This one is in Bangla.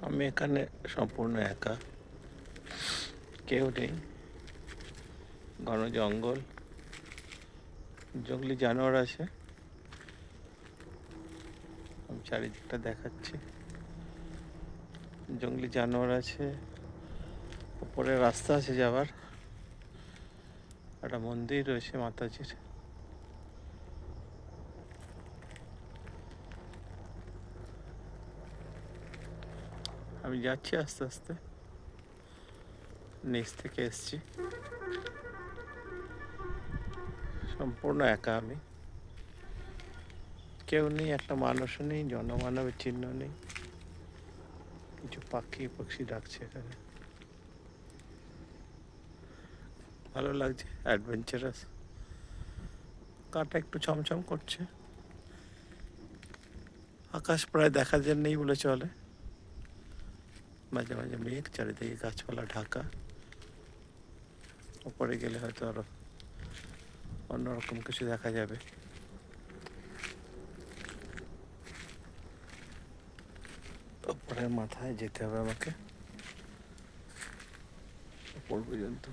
আমি এখানে সম্পূর্ণ একা, কেউ নেই। ঘন জঙ্গল, জঙ্গলি জানোয়ার আছে। আমি চারিদিকটা দেখাচ্ছি। জঙ্গলি জানোয়ার আছে, উপরে রাস্তা আছে যাওয়ার, একটা মন্দির রয়েছে মাতাজির। আমি যাচ্ছি আস্তে আস্তে, নিচ থেকে এসছি। সম্পূর্ণ একা আমি, কেউ নেই, একটা মানুষও নেই, জনমানবের চিহ্ন নেই। কিছু পাখি পক্ষী ডাকছে এখানে, ভালো লাগছে, অ্যাডভেঞ্চারাস। কাটা একটু ছমছম করছে, আকাশ প্রায় দেখা যায় নেই বলে চলে। মাঝে মাঝে মেঘ, চারিদিকে গাছপালা ঢাকা। উপরে গেলে হয়তো আরো অন্যরকম কিছু দেখা যাবে। উপরের মাথায় যেতে হবে আমাকে, উপর পর্যন্ত।